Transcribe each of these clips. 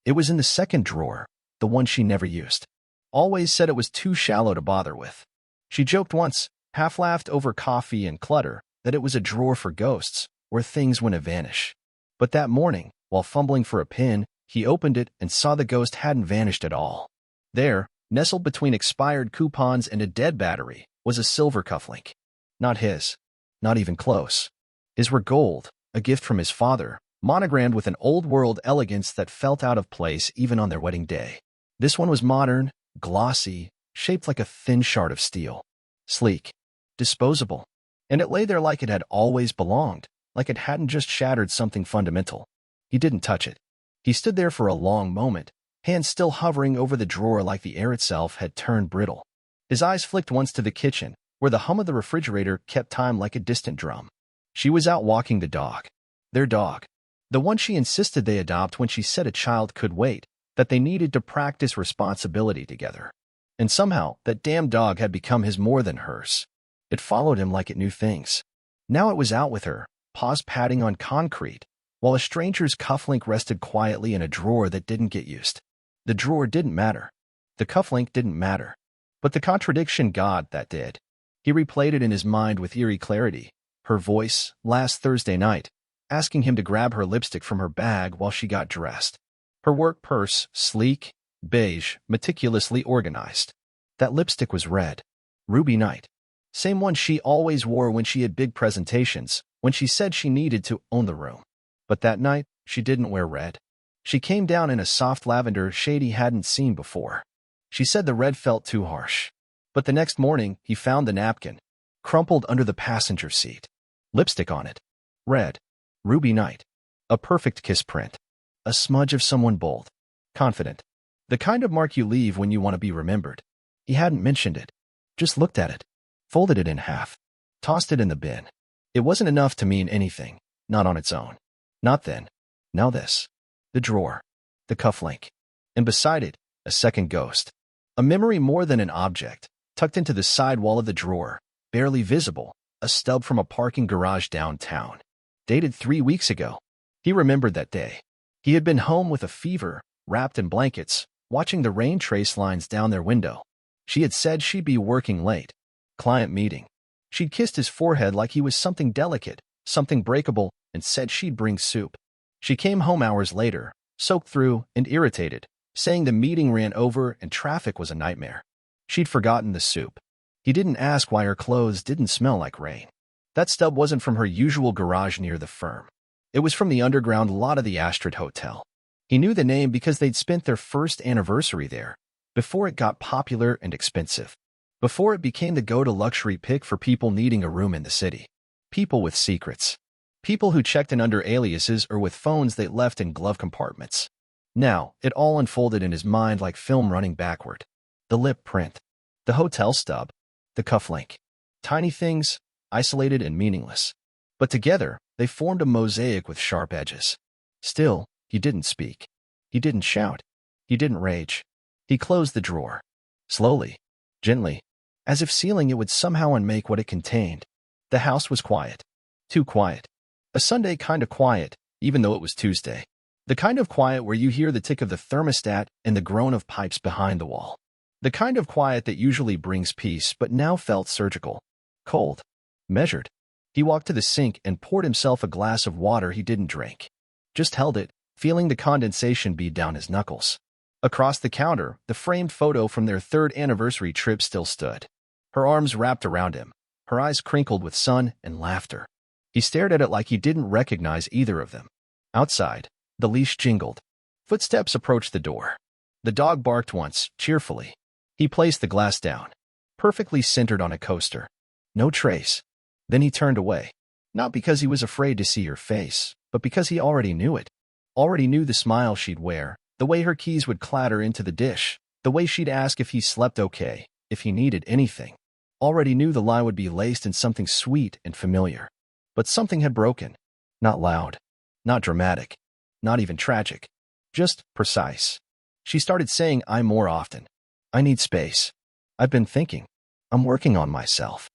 It was in the second drawer, the one she never used. Always said it was too shallow to bother with. She joked once, half-laughed over coffee and clutter, that it was a drawer for ghosts, where things wouldn't vanish. But that morning, while fumbling for a pin, he opened it and saw the ghost hadn't vanished at all. There, nestled between expired coupons and a dead battery, was a silver cufflink. Not his. Not even close. His were gold, a gift from his father, monogrammed with an old-world elegance that felt out of place even on their wedding day. This one was modern, glossy, shaped like a thin shard of steel. Sleek. Disposable. And it lay there like it had always belonged, like it hadn't just shattered something fundamental. He didn't touch it. He stood there for a long moment, hands still hovering over the drawer like the air itself had turned brittle. His eyes flicked once to the kitchen, where the hum of the refrigerator kept time like a distant drum. She was out walking the dog. Their dog. The one she insisted they adopt when she said a child could wait, that they needed to practice responsibility together. And somehow, that damn dog had become his more than hers. It followed him like it knew things. Now it was out with her, paws patting on concrete, while a stranger's cufflink rested quietly in a drawer that didn't get used. The drawer didn't matter. The cufflink didn't matter. But the contradiction God that did. He replayed it in his mind with eerie clarity. Her voice, last Thursday night, asking him to grab her lipstick from her bag while she got dressed. Her work purse, sleek, beige, meticulously organized. That lipstick was red. Ruby Night. Same one she always wore when she had big presentations, when she said she needed to own the room. But that night, she didn't wear red. She came down in a soft lavender shade he hadn't seen before. She said the red felt too harsh. But the next morning, he found the napkin, crumpled under the passenger seat. Lipstick on it. Red. Ruby Night. A perfect kiss print. A smudge of someone bold. Confident. The kind of mark you leave when you want to be remembered. He hadn't mentioned it. Just looked at it. Folded it in half. Tossed it in the bin. It wasn't enough to mean anything. Not on its own. Not then. Now this. The drawer. The cufflink. And beside it, a second ghost. A memory more than an object. Tucked into the side wall of the drawer. Barely visible. A stub from a parking garage downtown. Dated 3 weeks ago. He remembered that day. He had been home with a fever, wrapped in blankets, watching the rain trace lines down their window. She had said she'd be working late. Client meeting. She'd kissed his forehead like he was something delicate, something breakable, and said she'd bring soup. She came home hours later, soaked through and irritated, saying the meeting ran over and traffic was a nightmare. She'd forgotten the soup. He didn't ask why her clothes didn't smell like rain. That stub wasn't from her usual garage near the firm. It was from the underground lot of the Astrid Hotel. He knew the name because they'd spent their first anniversary there, before it got popular and expensive. Before it became the go-to luxury pick for people needing a room in the city. People with secrets. People who checked in under aliases or with phones they left in glove compartments. Now, it all unfolded in his mind like film running backward. The lip print. The hotel stub. The cufflink. Tiny things, isolated and meaningless. But together, they formed a mosaic with sharp edges. Still, he didn't speak. He didn't shout. He didn't rage. He closed the drawer. Slowly. Gently. As if sealing it would somehow unmake what it contained. The house was quiet. Too quiet. A Sunday kind of quiet, even though it was Tuesday. The kind of quiet where you hear the tick of the thermostat and the groan of pipes behind the wall. The kind of quiet that usually brings peace but now felt surgical. Cold. Measured. He walked to the sink and poured himself a glass of water he didn't drink. Just held it, feeling the condensation bead down his knuckles. Across the counter, the framed photo from their third anniversary trip still stood. Her arms wrapped around him, her eyes crinkled with sun and laughter. He stared at it like he didn't recognize either of them. Outside, the leash jingled. Footsteps approached the door. The dog barked once, cheerfully. He placed the glass down, perfectly centered on a coaster. No trace. Then he turned away. Not because he was afraid to see her face, but because he already knew it. Already knew the smile she'd wear, the way her keys would clatter into the dish, the way she'd ask if he slept okay, if he needed anything. Already knew the lie would be laced in something sweet and familiar. But something had broken. Not loud. Not dramatic. Not even tragic. Just precise. She started saying I more often. I need space. I've been thinking. I'm working on myself.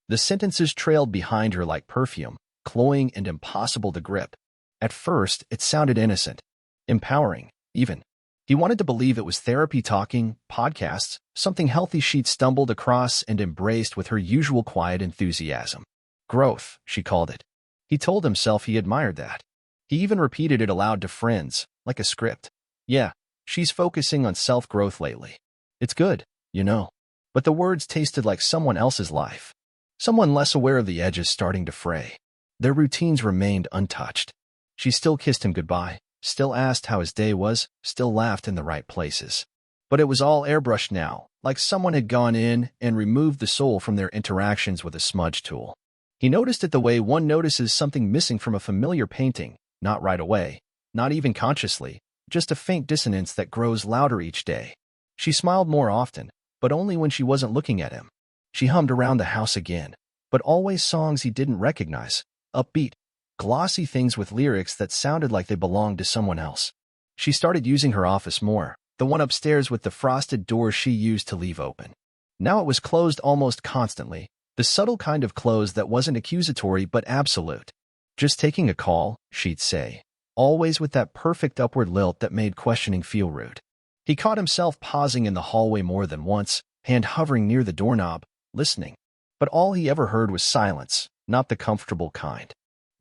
The sentences trailed behind her like perfume, cloying and impossible to grip. At first, it sounded innocent. Empowering, even. He wanted to believe it was therapy talking, podcasts, something healthy she'd stumbled across and embraced with her usual quiet enthusiasm. Growth, she called it. He told himself he admired that. He even repeated it aloud to friends, like a script. Yeah, she's focusing on self-growth lately. It's good, you know. But the words tasted like someone else's life. Someone less aware of the edges starting to fray. Their routines remained untouched. She still kissed him goodbye, still asked how his day was, still laughed in the right places. But it was all airbrushed now, like someone had gone in and removed the soul from their interactions with a smudge tool. He noticed it the way one notices something missing from a familiar painting, not right away, not even consciously, just a faint dissonance that grows louder each day. She smiled more often, but only when she wasn't looking at him. She hummed around the house again, but always songs he didn't recognize, upbeat, glossy things with lyrics that sounded like they belonged to someone else. She started using her office more, the one upstairs with the frosted doors she used to leave open. Now it was closed almost constantly, the subtle kind of close that wasn't accusatory but absolute. Just taking a call, she'd say, always with that perfect upward lilt that made questioning feel rude. He caught himself pausing in the hallway more than once, hand hovering near the doorknob, listening. But all he ever heard was silence, not the comfortable kind.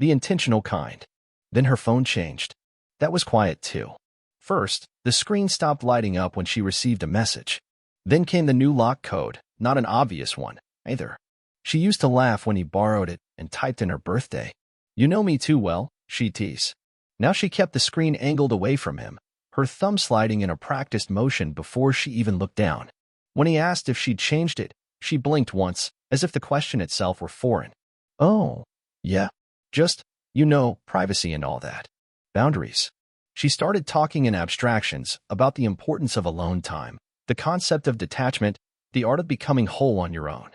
The intentional kind. Then her phone changed. That was quiet too. First, the screen stopped lighting up when she received a message. Then came the new lock code, not an obvious one, either. She used to laugh when he borrowed it and typed in her birthday. You know me too well, she'd tease. Now she kept the screen angled away from him, her thumb sliding in a practiced motion before she even looked down. When he asked if she'd changed it, she blinked once, as if the question itself were foreign. Oh, yeah. Just, privacy and all that. Boundaries. She started talking in abstractions about the importance of alone time, the concept of detachment, the art of becoming whole on your own.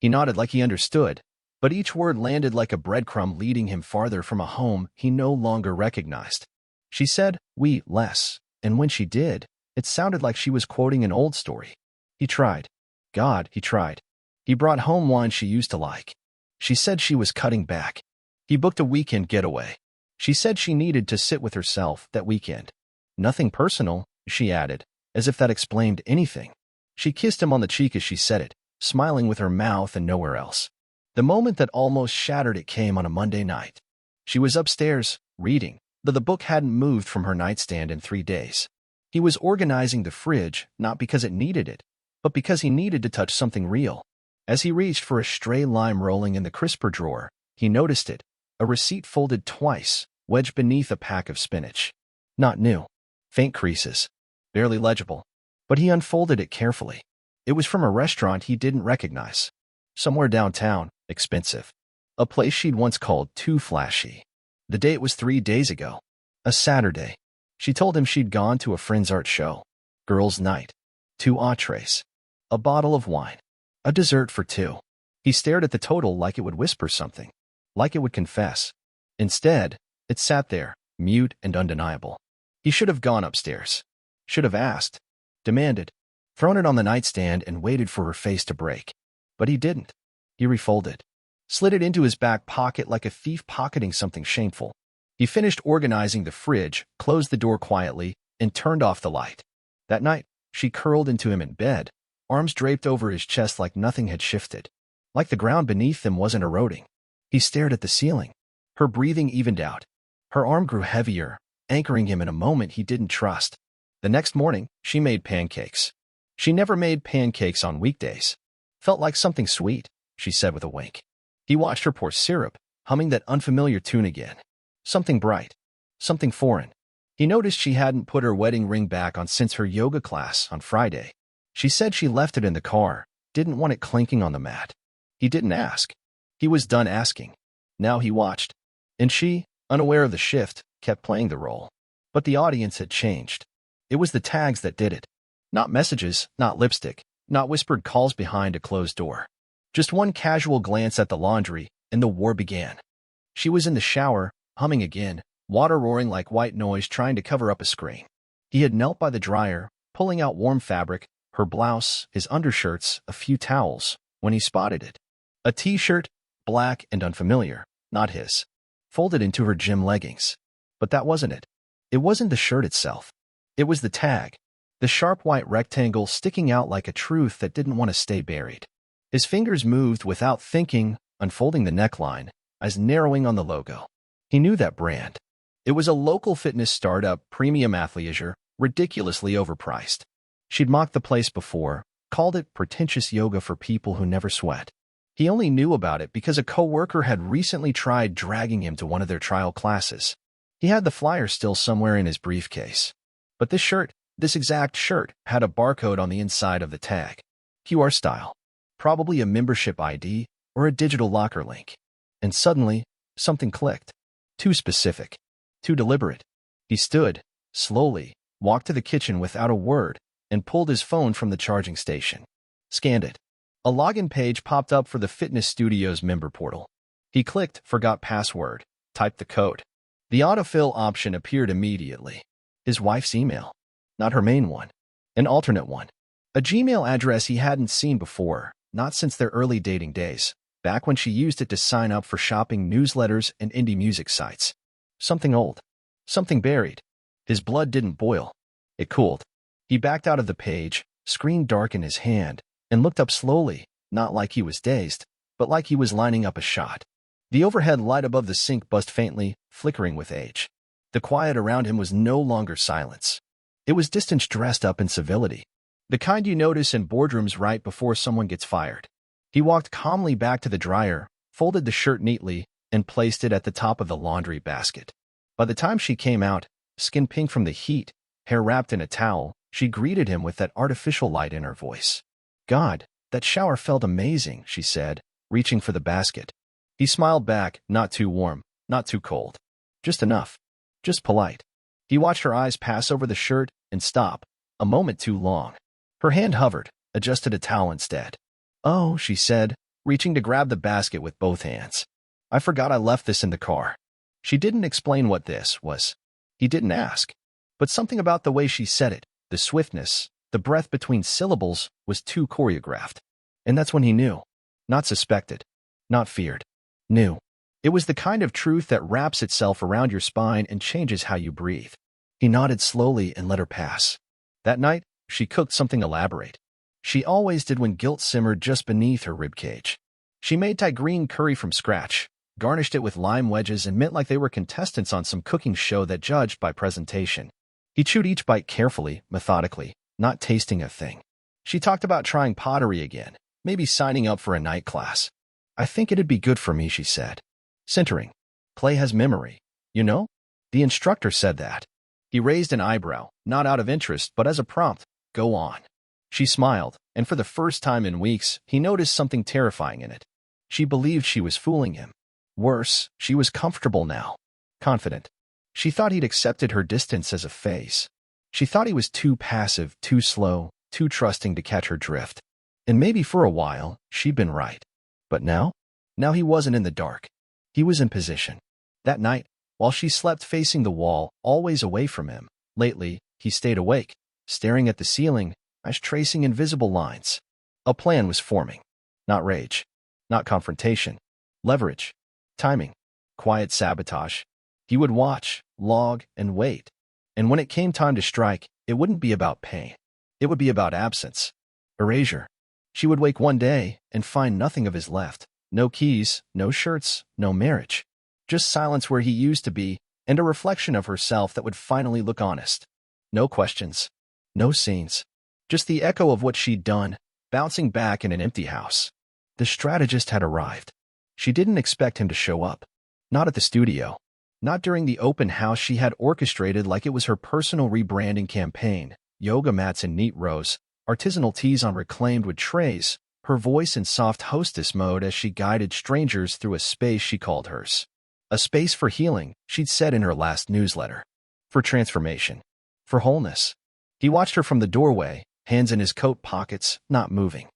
He nodded like he understood, but each word landed like a breadcrumb leading him farther from a home he no longer recognized. She said, "we less," and when she did, it sounded like she was quoting an old story. He tried. God, he tried. He brought home wine she used to like. She said she was cutting back. He booked a weekend getaway. She said she needed to sit with herself that weekend. Nothing personal, she added, as if that explained anything. She kissed him on the cheek as she said it, smiling with her mouth and nowhere else. The moment that almost shattered it came on a Monday night. She was upstairs, reading, though the book hadn't moved from her nightstand in 3 days. He was organizing the fridge, not because it needed it, but because he needed to touch something real. As he reached for a stray lime rolling in the crisper drawer, he noticed it, a receipt folded twice, wedged beneath a pack of spinach. Not new. Faint creases. Barely legible. But he unfolded it carefully. It was from a restaurant he didn't recognize. Somewhere downtown, expensive. A place she'd once called too flashy. The date was 3 days ago. A Saturday. She told him she'd gone to a friend's art show. Girls' night. 2 entrees. A bottle of wine. A dessert for 2. He stared at the total like it would whisper something. Like it would confess. Instead, it sat there, mute and undeniable. He should have gone upstairs. Should have asked. Demanded. Thrown it on the nightstand and waited for her face to break. But he didn't. He refolded. Slid it into his back pocket like a thief pocketing something shameful. He finished organizing the fridge, closed the door quietly, and turned off the light. That night, she curled into him in bed, arms draped over his chest like nothing had shifted. Like the ground beneath them wasn't eroding. He stared at the ceiling. Her breathing evened out. Her arm grew heavier, anchoring him in a moment he didn't trust. The next morning, she made pancakes. She never made pancakes on weekdays. Felt like something sweet, she said with a wink. He watched her pour syrup, humming that unfamiliar tune again. Something bright. Something foreign. He noticed she hadn't put her wedding ring back on since her yoga class on Friday. She said she left it in the car, didn't want it clinking on the mat. He didn't ask. He was done asking. Now he watched. And she, unaware of the shift, kept playing the role. But the audience had changed. It was the tags that did it. Not messages, not lipstick, not whispered calls behind a closed door. Just one casual glance at the laundry, and the war began. She was in the shower, humming again, water roaring like white noise trying to cover up a scream. He had knelt by the dryer, pulling out warm fabric, her blouse, his undershirts, a few towels, when he spotted it. A t-shirt, black and unfamiliar, not his. Folded into her gym leggings. But that wasn't it. It wasn't the shirt itself. It was the tag, the sharp white rectangle sticking out like a truth that didn't want to stay buried. His fingers moved without thinking, unfolding the neckline, eyes narrowing on the logo. He knew that brand. It was a local fitness startup, premium athleisure, ridiculously overpriced. She'd mocked the place before, called it pretentious yoga for people who never sweat. He only knew about it because a coworker had recently tried dragging him to one of their trial classes. He had the flyer still somewhere in his briefcase. But this exact shirt, had a barcode on the inside of the tag. QR style. Probably a membership ID or a digital locker link. And suddenly, something clicked. Too specific. Too deliberate. He stood, slowly, walked to the kitchen without a word, and pulled his phone from the charging station. Scanned it. A login page popped up for the fitness studio's member portal. He clicked forgot password, typed the code. The autofill option appeared immediately. His wife's email. Not her main one. An alternate one. A Gmail address he hadn't seen before, not since their early dating days, back when she used it to sign up for shopping newsletters and indie music sites. Something old. Something buried. His blood didn't boil. It cooled. He backed out of the page, screen dark in his hand, and looked up slowly, not like he was dazed, but like he was lining up a shot. The overhead light above the sink buzzed faintly, flickering with age. The quiet around him was no longer silence. It was distance dressed up in civility. The kind you notice in boardrooms right before someone gets fired. He walked calmly back to the dryer, folded the shirt neatly, and placed it at the top of the laundry basket. By the time she came out, skin pink from the heat, hair wrapped in a towel, she greeted him with that artificial light in her voice. God, that shower felt amazing, she said, reaching for the basket. He smiled back, not too warm, not too cold. Just enough. Just polite. He watched her eyes pass over the shirt and stop, a moment too long. Her hand hovered, adjusted a towel instead. Oh, she said, reaching to grab the basket with both hands. I forgot I left this in the car. She didn't explain what this was. He didn't ask. But something about the way she said it, the swiftness, the breath between syllables, was too choreographed. And that's when he knew. Not suspected. Not feared. Knew. It was the kind of truth that wraps itself around your spine and changes how you breathe. He nodded slowly and let her pass. That night, she cooked something elaborate. She always did when guilt simmered just beneath her ribcage. She made Thai green curry from scratch, garnished it with lime wedges and meant like they were contestants on some cooking show that judged by presentation. He chewed each bite carefully, methodically, not tasting a thing. She talked about trying pottery again, maybe signing up for a night class. I think it'd be good for me, she said. Centering. Clay has memory. You know? The instructor said that. He raised an eyebrow, not out of interest, but as a prompt. Go on. She smiled, and for the first time in weeks, he noticed something terrifying in it. She believed she was fooling him. Worse, she was comfortable now. Confident. She thought he'd accepted her distance as a phase. She thought he was too passive, too slow, too trusting to catch her drift. And maybe for a while, she'd been right. But now? Now he wasn't in the dark. He was in position. That night, while she slept facing the wall, always away from him, lately, he stayed awake, staring at the ceiling, eyes tracing invisible lines. A plan was forming. Not rage. Not confrontation. Leverage. Timing. Quiet sabotage. He would watch, log, and wait. And when it came time to strike, it wouldn't be about pain. It would be about absence. Erasure. She would wake one day and find nothing of his left. No keys, no shirts, no marriage. Just silence where he used to be, and a reflection of herself that would finally look honest. No questions. No scenes. Just the echo of what she'd done, bouncing back in an empty house. The strategist had arrived. She didn't expect him to show up. Not at the studio. Not during the open house she had orchestrated like it was her personal rebranding campaign. Yoga mats in neat rows, artisanal teas on reclaimed wood trays, her voice in soft hostess mode as she guided strangers through a space she called hers. A space for healing, she'd said in her last newsletter. For transformation. For wholeness. He watched her from the doorway, hands in his coat pockets, not moving.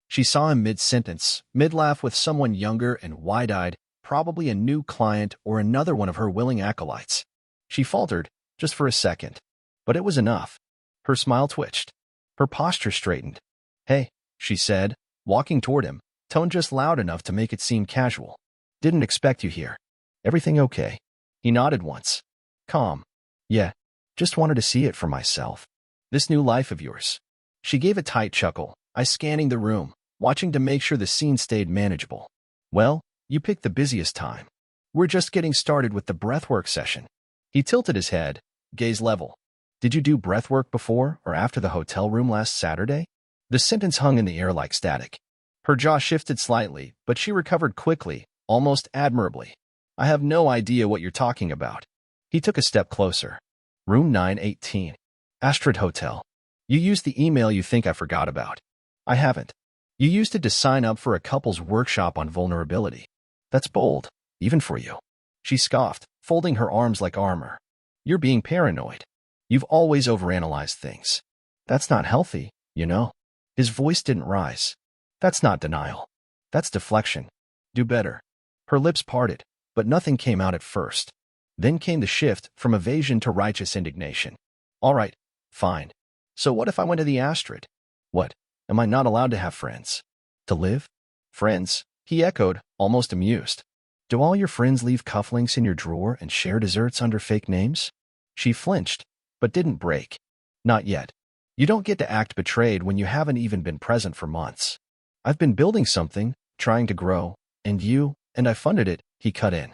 She saw him mid-sentence, mid-laugh with someone younger and wide-eyed, probably a new client or another one of her willing acolytes. She faltered, just for a second. But it was enough. Her smile twitched. Her posture straightened. Hey, she said, walking toward him, tone just loud enough to make it seem casual. Didn't expect you here. Everything okay? He nodded once. Calm. Yeah. Just wanted to see it for myself. This new life of yours. She gave a tight chuckle, scanning the room, watching to make sure the scene stayed manageable. Well, you picked the busiest time. We're just getting started with the breathwork session. He tilted his head, gaze level. Did you do breathwork before or after the hotel room last Saturday? The sentence hung in the air like static. Her jaw shifted slightly, but she recovered quickly, almost admirably. I have no idea what you're talking about. He took a step closer. Room 918. Astrid Hotel. You used the email you think I forgot about. I haven't. You used it to sign up for a couple's workshop on vulnerability. That's bold, even for you. She scoffed, folding her arms like armor. You're being paranoid. You've always overanalyzed things. That's not healthy, you know. His voice didn't rise. That's not denial. That's deflection. Do better. Her lips parted, but nothing came out at first. Then came the shift from evasion to righteous indignation. All right, fine. So what if I went to the Astrid? What? Am I not allowed to have friends? To live? Friends? He echoed, almost amused. Do all your friends leave cufflinks in your drawer and share desserts under fake names? She flinched, but didn't break. Not yet. You don't get to act betrayed when you haven't even been present for months. I've been building something, trying to grow, and I funded it, he cut in.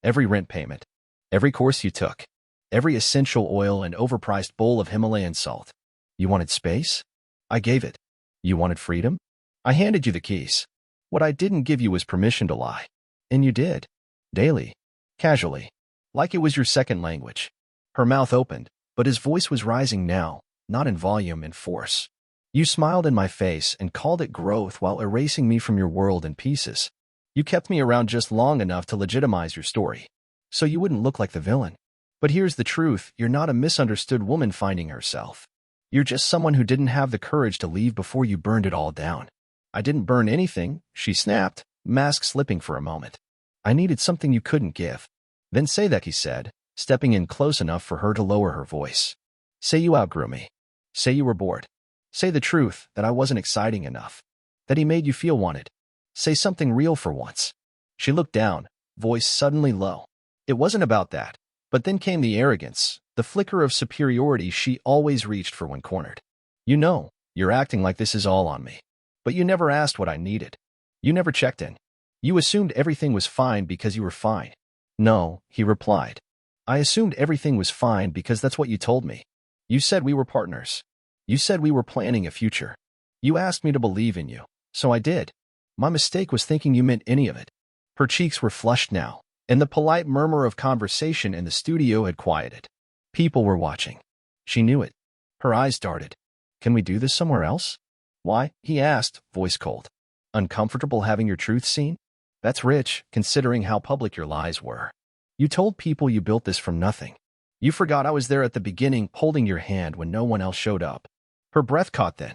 Every rent payment. Every course you took. Every essential oil and overpriced bowl of Himalayan salt. You wanted space? I gave it. You wanted freedom? I handed you the keys. What I didn't give you was permission to lie. And you did. Daily. Casually. Like it was your second language. Her mouth opened, but his voice was rising now, not in volume and force. You smiled in my face and called it growth while erasing me from your world in pieces. You kept me around just long enough to legitimize your story, so you wouldn't look like the villain. But here's the truth, you're not a misunderstood woman finding herself. You're just someone who didn't have the courage to leave before you burned it all down. I didn't burn anything, she snapped, mask slipping for a moment. I needed something you couldn't give. Then say that, he said, stepping in close enough for her to lower her voice. Say you outgrew me. Say you were bored. Say the truth, that I wasn't exciting enough. That he made you feel wanted. Say something real for once. She looked down, voice suddenly low. It wasn't about that. But then came the arrogance, the flicker of superiority she always reached for when cornered. You know, you're acting like this is all on me. But you never asked what I needed. You never checked in. You assumed everything was fine because you were fine. No, he replied. I assumed everything was fine because that's what you told me. You said we were partners. You said we were planning a future. You asked me to believe in you, so I did. My mistake was thinking you meant any of it. Her cheeks were flushed now, and the polite murmur of conversation in the studio had quieted. People were watching. She knew it. Her eyes darted. Can we do this somewhere else? Why? He asked, voice cold. Uncomfortable having your truth seen? That's rich, considering how public your lies were. You told people you built this from nothing. You forgot I was there at the beginning, holding your hand when no one else showed up. Her breath caught then.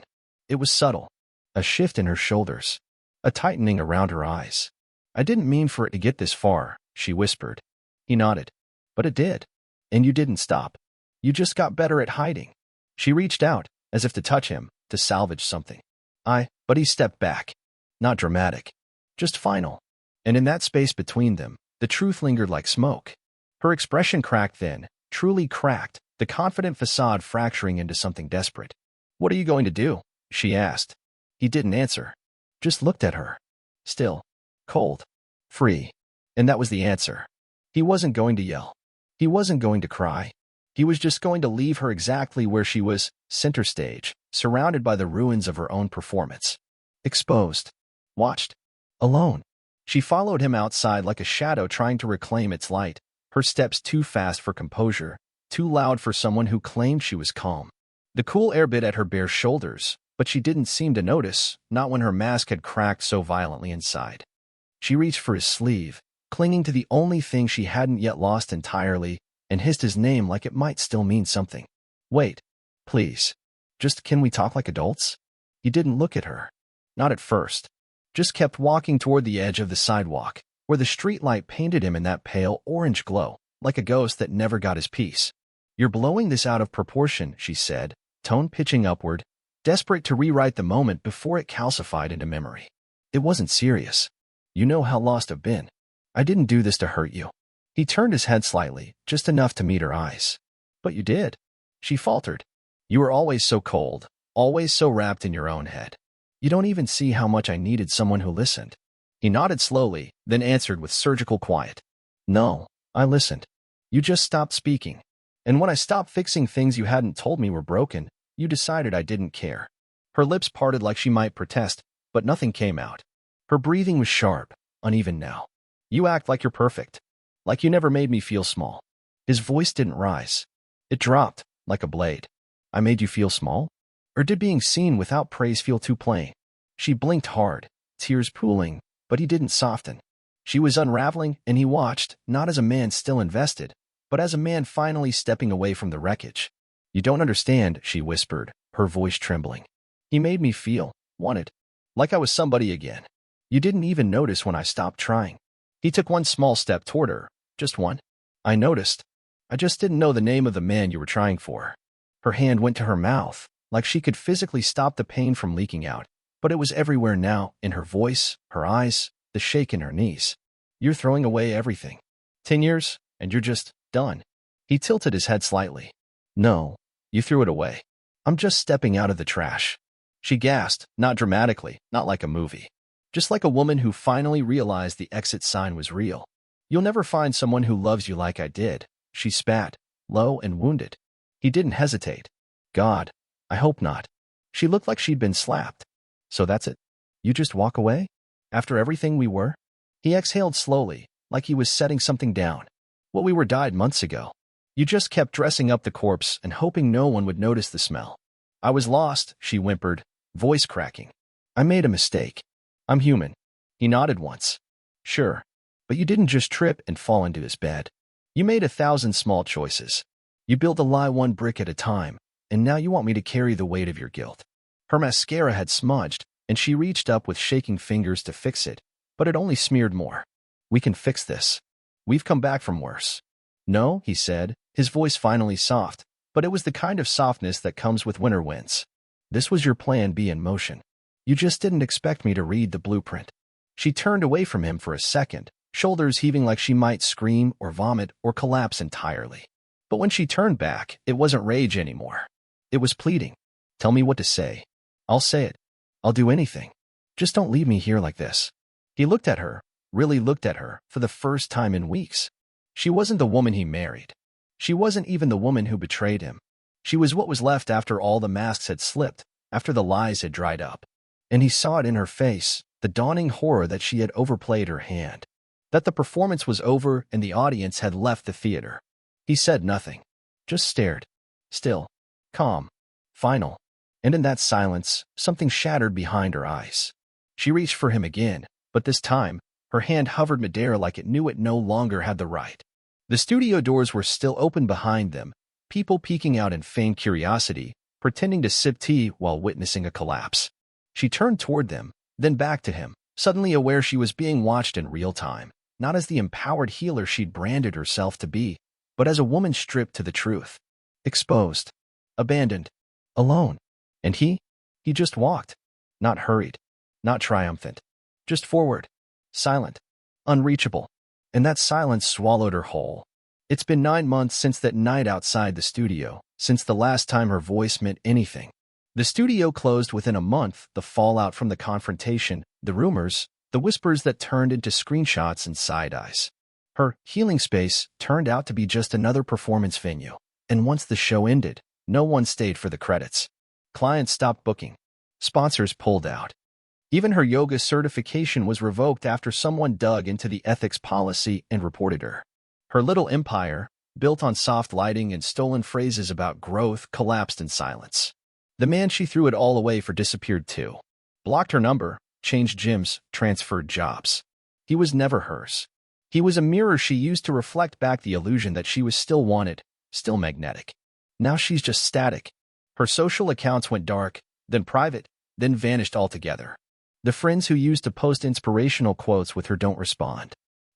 It was subtle. A shift in her shoulders. A tightening around her eyes. I didn't mean for it to get this far, she whispered. He nodded. But it did. And you didn't stop. You just got better at hiding. She reached out, as if to touch him, to salvage something. But he stepped back. Not dramatic. Just final. And in that space between them, the truth lingered like smoke. Her expression cracked then, truly cracked, the confident facade fracturing into something desperate. What are you going to do? She asked. He didn't answer. Just looked at her. Still. Cold. Free. And that was the answer. He wasn't going to yell. He wasn't going to cry. He was just going to leave her exactly where she was, center stage, surrounded by the ruins of her own performance. Exposed. Watched. Alone. She followed him outside like a shadow trying to reclaim its light, her steps too fast for composure, too loud for someone who claimed she was calm. The cool air bit at her bare shoulders, but she didn't seem to notice, not when her mask had cracked so violently inside. She reached for his sleeve, clinging to the only thing she hadn't yet lost entirely, and hissed his name like it might still mean something. Wait. Please. Just can we talk like adults? He didn't look at her. Not at first. Just kept walking toward the edge of the sidewalk, where the streetlight painted him in that pale orange glow, like a ghost that never got his peace. You're blowing this out of proportion, she said, tone pitching upward, desperate to rewrite the moment before it calcified into memory. It wasn't serious. You know how lost I've been. I didn't do this to hurt you. He turned his head slightly, just enough to meet her eyes. But you did. She faltered. You were always so cold, always so wrapped in your own head. You don't even see how much I needed someone who listened. He nodded slowly, then answered with surgical quiet. No, I listened. You just stopped speaking. And when I stopped fixing things you hadn't told me were broken, you decided I didn't care. Her lips parted like she might protest, but nothing came out. Her breathing was sharp, uneven now. You act like you're perfect. Like you never made me feel small. His voice didn't rise. It dropped, like a blade. I made you feel small? Or did being seen without praise feel too plain? She blinked hard, tears pooling, but he didn't soften. She was unraveling, and he watched, not as a man still invested, but as a man finally stepping away from the wreckage. You don't understand, she whispered, her voice trembling. He made me feel, wanted, like I was somebody again. You didn't even notice when I stopped trying. He took one small step toward her, just one. I noticed. I just didn't know the name of the man you were trying for. Her hand went to her mouth, like she could physically stop the pain from leaking out, but it was everywhere now, in her voice, her eyes, the shake in her knees. You're throwing away everything. 10 years, and you're just done. He tilted his head slightly. No, you threw it away. I'm just stepping out of the trash. She gasped, not dramatically, not like a movie. Just like a woman who finally realized the exit sign was real. You'll never find someone who loves you like I did, she spat, low and wounded. He didn't hesitate. God, I hope not. She looked like she'd been slapped. So that's it? You just walk away? After everything we were? He exhaled slowly, like he was setting something down. What we were died months ago. You just kept dressing up the corpse and hoping no one would notice the smell. I was lost, she whimpered, voice cracking. I made a mistake. I'm human. He nodded once. Sure. But you didn't just trip and fall into his bed. You made 1,000 small choices. You built a lie one brick at a time, and now you want me to carry the weight of your guilt. Her mascara had smudged, and she reached up with shaking fingers to fix it, but it only smeared more. We can fix this. We've come back from worse. No, he said, his voice finally soft, but it was the kind of softness that comes with winter winds. This was your plan B in motion. You just didn't expect me to read the blueprint. She turned away from him for a second, shoulders heaving like she might scream or vomit or collapse entirely. But when she turned back, it wasn't rage anymore. It was pleading. Tell me what to say. I'll say it. I'll do anything. Just don't leave me here like this. He looked at her, really looked at her, for the first time in weeks. She wasn't the woman he married. She wasn't even the woman who betrayed him. She was what was left after all the masks had slipped, after the lies had dried up. And he saw it in her face, the dawning horror that she had overplayed her hand. That the performance was over and the audience had left the theater. He said nothing, just stared. Still, calm, final. And in that silence, something shattered behind her eyes. She reached for him again, but this time, her hand hovered midair like it knew it no longer had the right. The studio doors were still open behind them, people peeking out in feigned curiosity, pretending to sip tea while witnessing a collapse. She turned toward them, then back to him, suddenly aware she was being watched in real time, not as the empowered healer she'd branded herself to be, but as a woman stripped to the truth. Exposed. Abandoned. Alone. And he just walked. Not hurried. Not triumphant. Just forward. Silent. Unreachable. And that silence swallowed her whole. It's been 9 months since that night outside the studio, since the last time her voice meant anything. The studio closed within a month, the fallout from the confrontation, the rumors, the whispers that turned into screenshots and side-eyes. Her healing space turned out to be just another performance venue, and once the show ended, no one stayed for the credits. Clients stopped booking. Sponsors pulled out. Even her yoga certification was revoked after someone dug into the ethics policy and reported her. Her little empire, built on soft lighting and stolen phrases about growth, collapsed in silence. The man she threw it all away for disappeared too. Blocked her number, changed gyms, transferred jobs. He was never hers. He was a mirror she used to reflect back the illusion that she was still wanted, still magnetic. Now she's just static. Her social accounts went dark, then private, then vanished altogether. The friends who used to post inspirational quotes with her don't respond.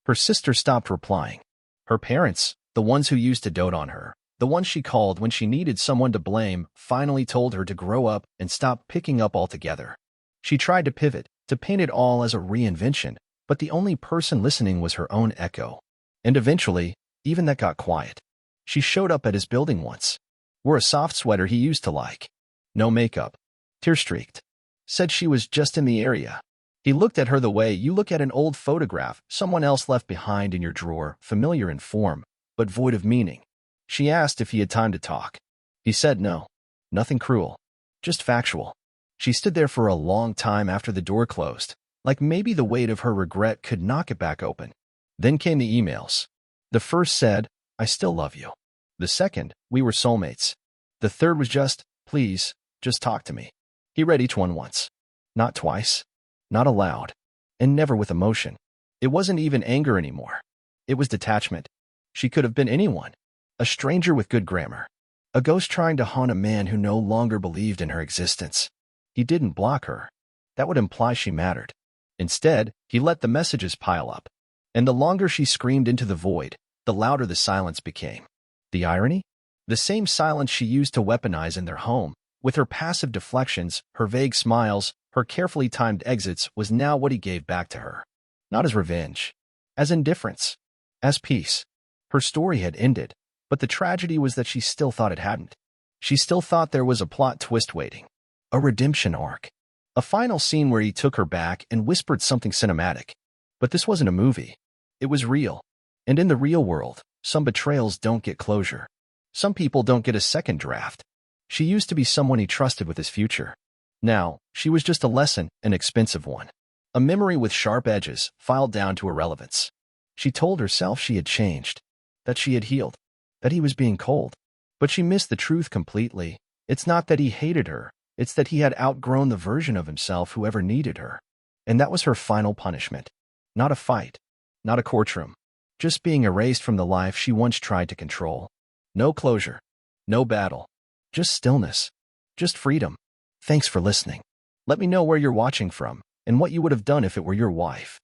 Her sister stopped replying. Her parents, the ones who used to dote on her, the ones she called when she needed someone to blame, finally told her to grow up and stop picking up altogether. She tried to pivot, to paint it all as a reinvention, but the only person listening was her own echo. And eventually, even that got quiet. She showed up at his building once. Wore a soft sweater he used to like. No makeup. Tear-streaked. Said she was just in the area. He looked at her the way you look at an old photograph someone else left behind in your drawer, familiar in form, but void of meaning. She asked if he had time to talk. He said no. Nothing cruel. Just factual. She stood there for a long time after the door closed, like maybe the weight of her regret could knock it back open. Then came the emails. The first said, "I still love you." The second, "We were soulmates." The third was just, "Please, just talk to me." He read each one once. Not twice. Not aloud. And never with emotion. It wasn't even anger anymore. It was detachment. She could have been anyone. A stranger with good grammar. A ghost trying to haunt a man who no longer believed in her existence. He didn't block her. That would imply she mattered. Instead, he let the messages pile up. And the longer she screamed into the void, the louder the silence became. The irony? The same silence she used to weaponize in their home, with her passive deflections, her vague smiles, her carefully timed exits, was now what he gave back to her. Not as revenge. As indifference. As peace. Her story had ended, but the tragedy was that she still thought it hadn't. She still thought there was a plot twist waiting. A redemption arc. A final scene where he took her back and whispered something cinematic. But this wasn't a movie. It was real. And in the real world, some betrayals don't get closure. Some people don't get a second draft. She used to be someone he trusted with his future. Now, she was just a lesson, an expensive one. A memory with sharp edges, filed down to irrelevance. She told herself she had changed. That she had healed. That he was being cold. But she missed the truth completely. It's not that he hated her. It's that he had outgrown the version of himself who ever needed her. And that was her final punishment. Not a fight. Not a courtroom. Just being erased from the life she once tried to control. No closure. No battle. Just stillness. Just freedom. Thanks for listening. Let me know where you're watching from, and what you would have done if it were your wife.